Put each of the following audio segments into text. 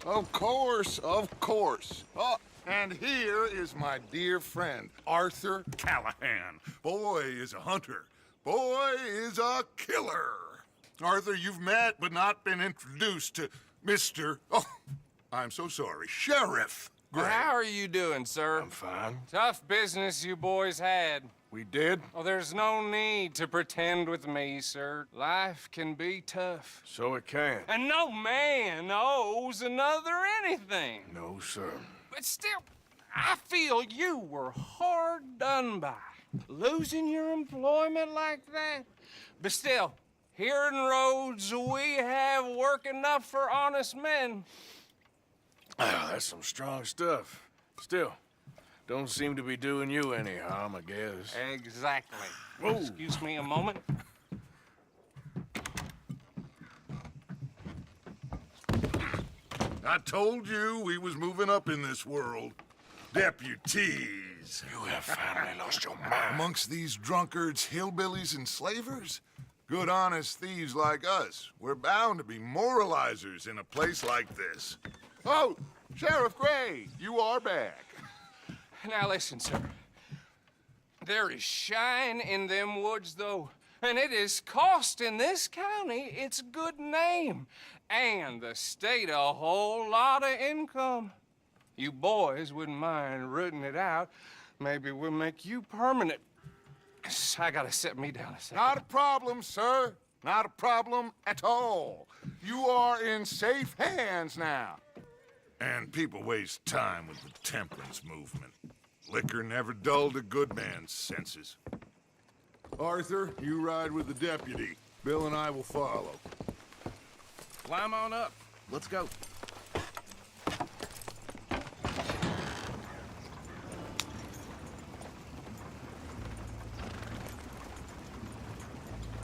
Of course, of course. Oh, and here is my dear friend, Arthur Callahan. Boy is a hunter. Boy is a killer. Arthur, you've met but not been introduced to Mr. Oh, I'm so sorry, Sheriff Gray. How are you doing, sir? I'm fine. Tough business you boys had. We did? Oh, there's no need to pretend with me, sir. Life can be tough. So it can. And no man owes another anything. No, sir. But still, I feel you were hard done by. Losing your employment like that. But still, here in Rhodes, we have work enough for honest men. Ah, that's some strong stuff. Still, don't seem to be doing you any harm, I guess. Exactly. Whoa. Excuse me a moment. I told you we was moving up in this world. Deputies. You have finally lost your mind. Amongst these drunkards, hillbillies, and slavers? Good honest thieves like us. We're bound to be moralizers in a place like this. Oh, Sheriff Gray, you are back. Now listen, sir. There is shine in them woods, though, and it is costing this county its good name, and the state a whole lot of income. You boys wouldn't mind rooting it out. Maybe we'll make you permanent. I gotta sit me down a second. Not a problem, sir. Not a problem at all. You are in safe hands now. And people waste time with the temperance movement. Liquor never dulled a good man's senses. Arthur, you ride with the deputy. Bill and I will follow. Climb on up. Let's go.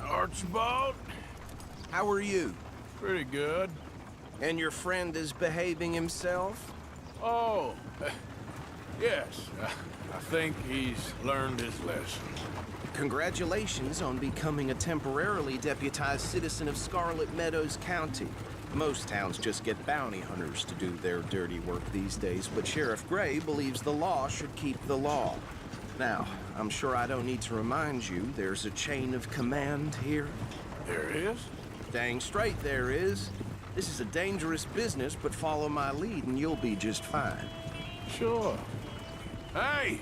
Archibald? How are you? Pretty good. And your friend is behaving himself? Oh, yes. I think he's learned his lesson. Congratulations on becoming a temporarily deputized citizen of Scarlett Meadows County. Most towns just get bounty hunters to do their dirty work these days, but Sheriff Gray believes the law should keep the law. Now, I'm sure I don't need to remind you there's a chain of command here. There is? Dang straight there is. This is a dangerous business, but follow my lead and you'll be just fine. Sure. Hey!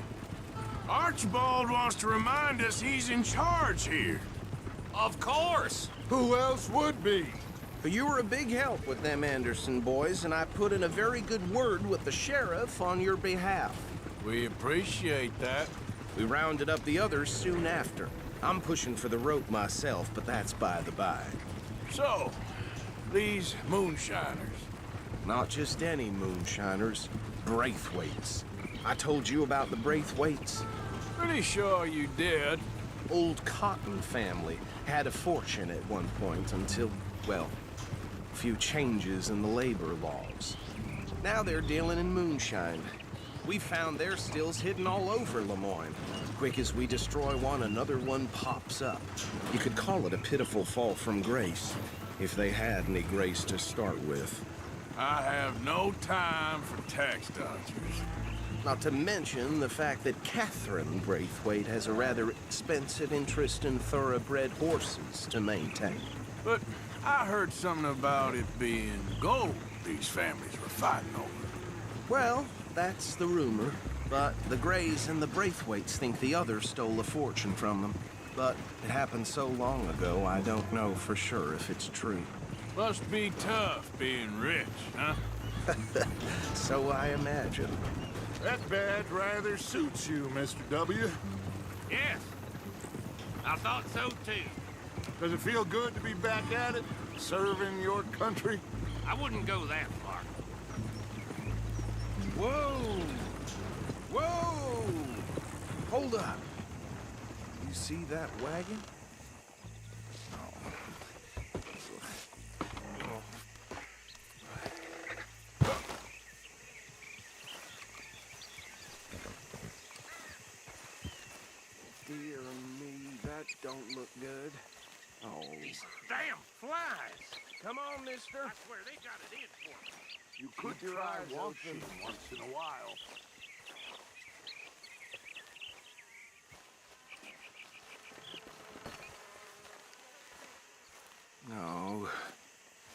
Archibald wants to remind us he's in charge here. Of course. Who else would be? But you were a big help with them Anderson boys, and I put in a very good word with the sheriff on your behalf. We appreciate that. We rounded up the others soon after. I'm pushing for the rope myself, but that's by the by. So, these moonshiners. Not just any moonshiners, Braithwaites. I told you about the Braithwaites. Pretty sure you did. Old Cotton family had a fortune at one point until, well, a few changes in the labor laws. Now they're dealing in moonshine. We found their stills hidden all over Lemoyne. Quick as we destroy one, another one pops up. You could call it a pitiful fall from grace, if they had any grace to start with. I have no time for tax dodgers. Not to mention the fact that Catherine Braithwaite has a rather expensive interest in thoroughbred horses to maintain. But I heard something about it being gold these families were fighting over. Well, that's the rumor. But the Grays and the Braithwaites think the others stole a fortune from them. But it happened so long ago, I don't know for sure if it's true. Must be tough being rich, huh? So I imagine. That badge rather suits you, Mr. W. Yes, I thought so too. Does it feel good to be back at it, serving your country? I wouldn't go that far. Whoa! Whoa! Hold up. You see that wagon? Dear me, that don't look good. Oh. These damn flies. Come on, mister. I swear they got it in for me. You could try washing once in a while. No,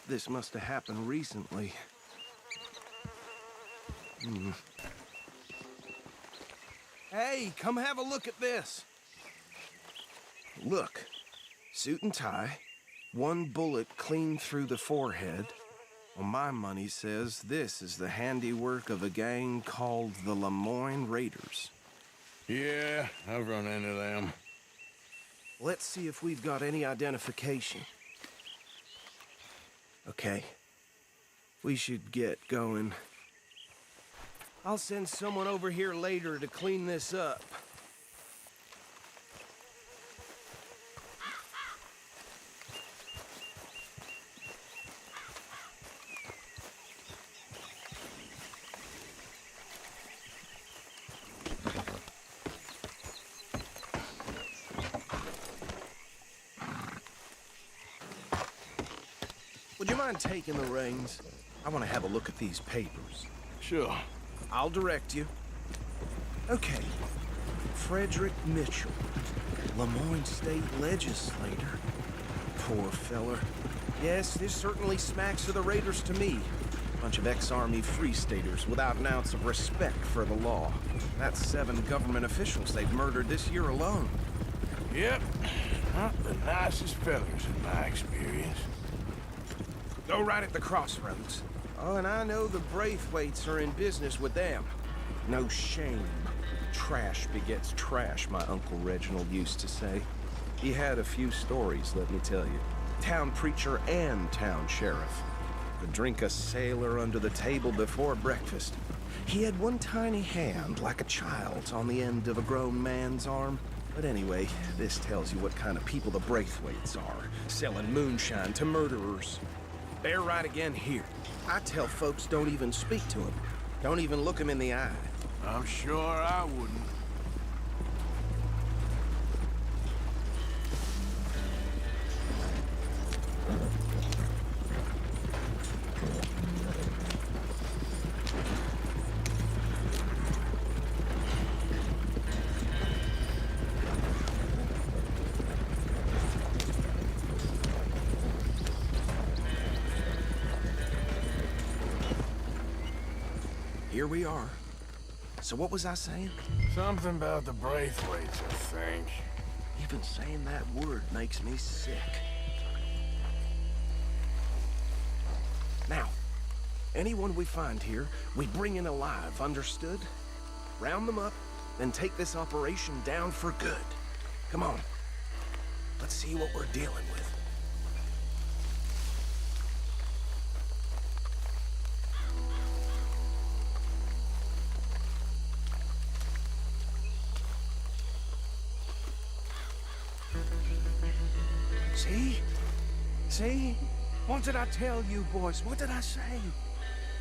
this must have happened recently. Hey, come have a look at this. Look, suit and tie, one bullet clean through the forehead. Well, my money says this is the handiwork of a gang called the Lemoyne Raiders. Yeah, I've run into them. Let's see if we've got any identification. Okay, we should get going. I'll send someone over here later to clean this up. Would you mind taking the reins? I want to have a look at these papers. Sure. I'll direct you. Okay. Fredrick Mitchell, Lemoyne State legislator. Poor feller. Yes, this certainly smacks of the Raiders to me. Bunch of ex-Army Free Staters without an ounce of respect for the law. That's 7 government officials they've murdered this year alone. Yep. Not the nicest fellas in my experience. Go right at the crossroads. Oh, and I know the Braithwaites are in business with them. No shame. Trash begets trash, my Uncle Reginald used to say. He had a few stories, let me tell you. Town preacher and town sheriff. Could drink a sailor under the table before breakfast. He had one tiny hand, like a child's, on the end of a grown man's arm. But anyway, this tells you what kind of people the Braithwaites are. Selling moonshine to murderers. They're right again here. I tell folks don't even speak to him. Don't even look him in the eye. I'm sure I wouldn't. Here we are. So what was I saying? Something about the Braithwaites, I think. Even saying that word makes me sick. Now, anyone we find here, we bring in alive, understood? Round them up, then take this operation down for good. Come on. Let's see what we're dealing with. See? What did I tell you, boys? What did I say?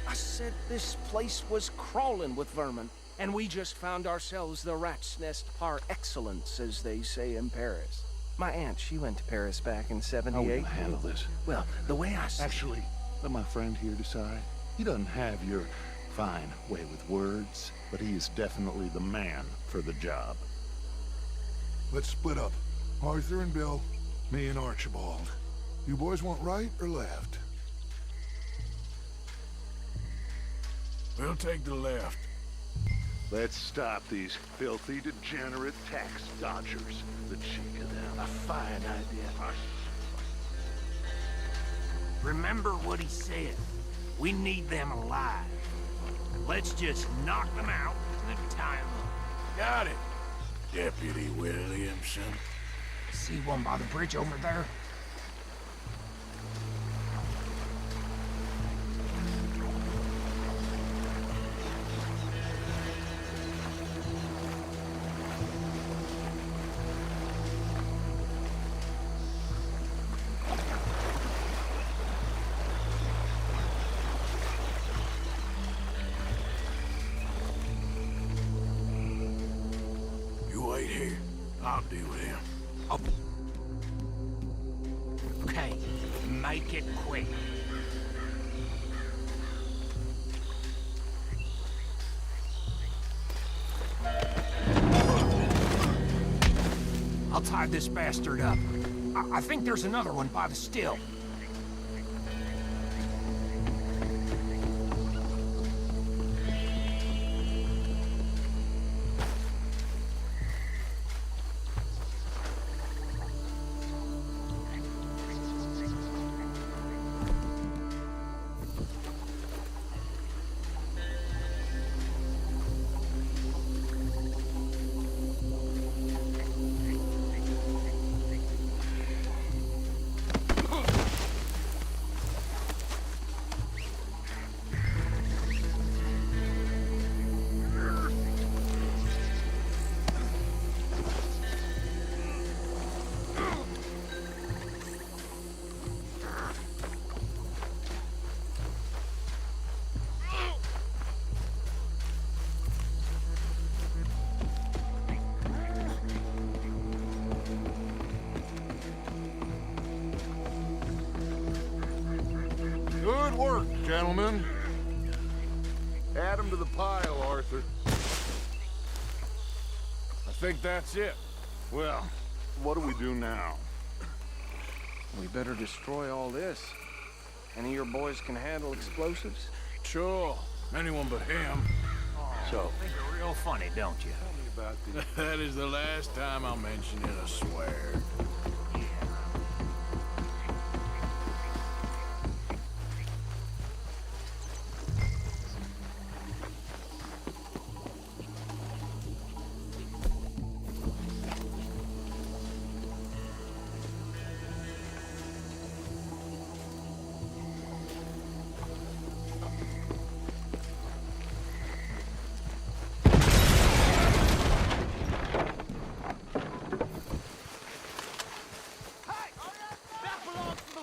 I said this place was crawling with vermin, and we just found ourselves the rat's nest par excellence, as they say in Paris. My aunt, she went to Paris back in '78. How will you handle this? Well, the way I see Actually, let my friend here decide. He doesn't have your fine way with words, but he is definitely the man for the job. Let's split up. Arthur and Bill, me and Archibald. You boys want right or left? We'll take the left. Let's stop these filthy, degenerate tax dodgers. The cheek of them. A fine idea. Remember what he said. We need them alive. Let's just knock them out and then tie them up. Got it, Deputy Williamson. See one by the bridge over there? You wait here. I'll deal with him. Okay, make it quick. I'll tie this bastard up. I think there's another one by the still. Good work, gentlemen. Add 'em to the pile, Arthur. I think that's it. Well, what do we do now? We better destroy all this. Any of your boys can handle explosives? Sure. Anyone but him. So, think you're real funny, don't you? That is the last time I'll mention it, I swear.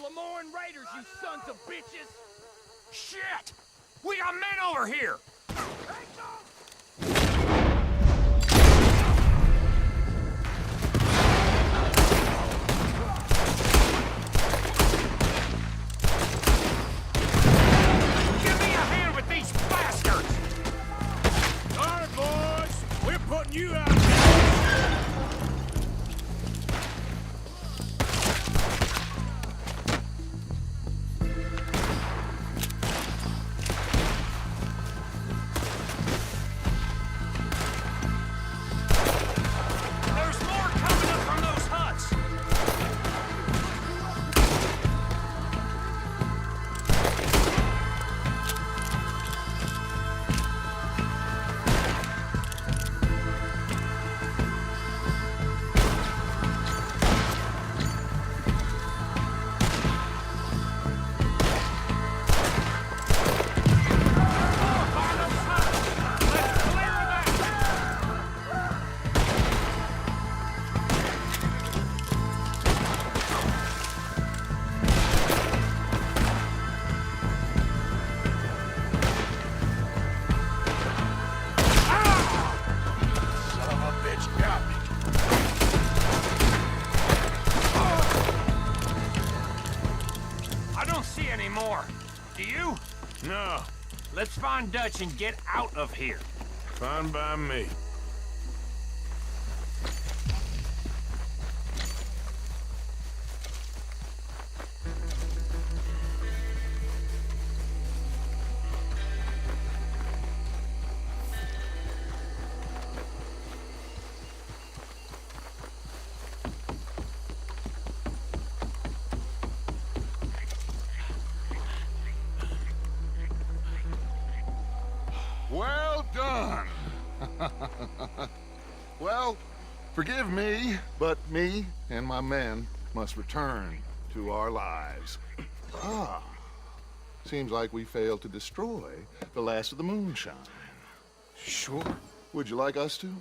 Lemoyne Raiders, you sons of bitches! Shit! We got men over here! Give me a hand with these bastards! All right, boys. We're putting you out. Do you? No. Let's find Dutch and get out of here. Fine by me. Well done. Well, forgive me, but me and my men must return to our lives. Seems like we failed to destroy the last of the moonshine. Sure. Would you like us to?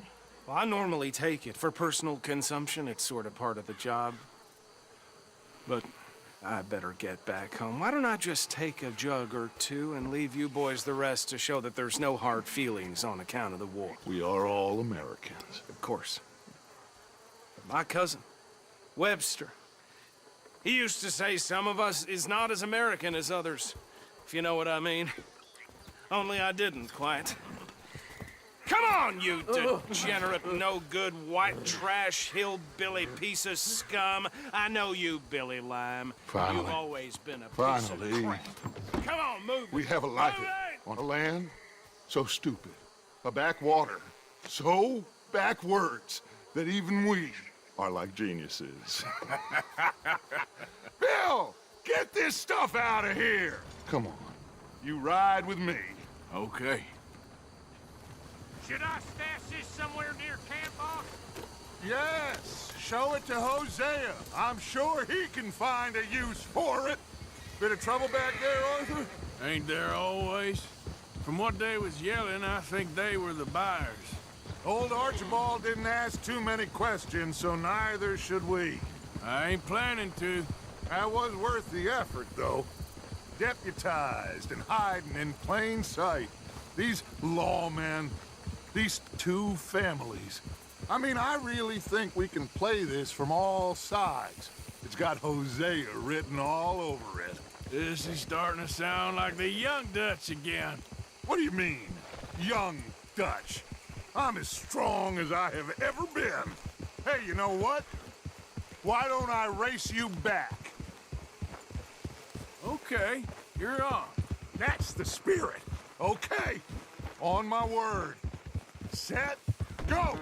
Well, I normally take it. For personal consumption, it's sort of part of the job. But I better get back home. Why don't I just take a jug or two and leave you boys the rest to show that there's no hard feelings on account of the war? We are all Americans. Of course. My cousin, Webster, He used to say some of us is not as American as others, if you know what I mean. Only I didn't quite. Come on, you degenerate, no-good, white trash, hillbilly piece of scum. I know you, Billy Lime. Finally. You've always been a piece Finally. of crap. Come on, move We it. have a life Move it! on a land so stupid, a backwater so backwards that even we are like geniuses. Bill, get this stuff out of here! Come on. You ride with me. Okay. Should I stash this somewhere near camp, boss? Yes, show it to Hosea. I'm sure he can find a use for it. Bit of trouble back there, Arthur? Ain't there always? From what they was yelling, I think they were the buyers. Old Archibald didn't ask too many questions, so neither should we. I ain't planning to. That was worth the effort, though. Deputized and hiding in plain sight. These lawmen, these two families. I mean, I really think we can play this from all sides. It's got Hosea written all over it. This is starting to sound like the Young Dutch again. What do you mean, young Dutch? I'm as strong as I have ever been. Hey, you know what? Why don't I race you back? Okay, you're on. That's the spirit. Okay, on my word. Set, go!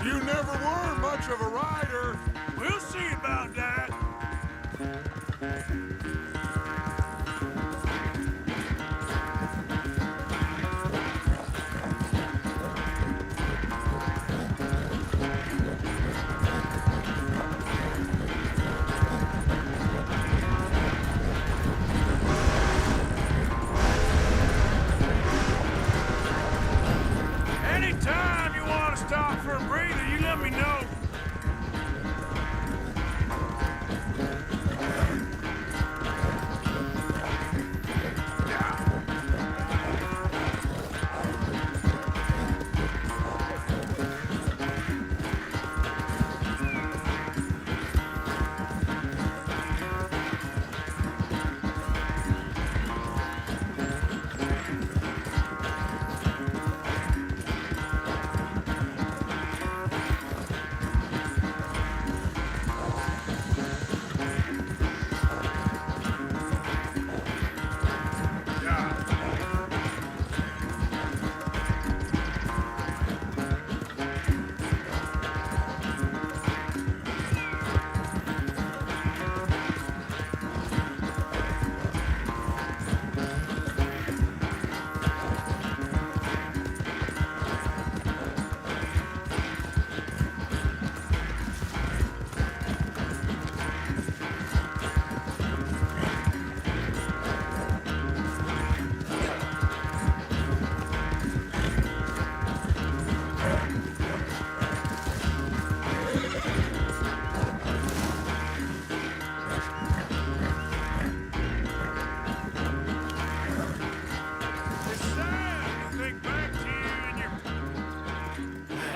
You never were much of a rider. We'll see about that. Anytime you want to stop for a breather, you let me know.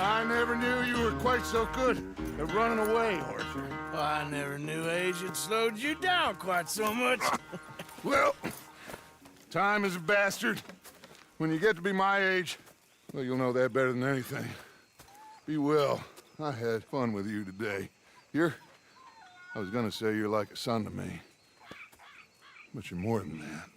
I never knew you were quite so good at running away, Arthur. I never knew age had slowed you down quite so much. Well, time is a bastard. When you get to be my age, well, you'll know that better than anything. Be well. I had fun with you today. I was gonna say you're like a son to me. But you're more than that.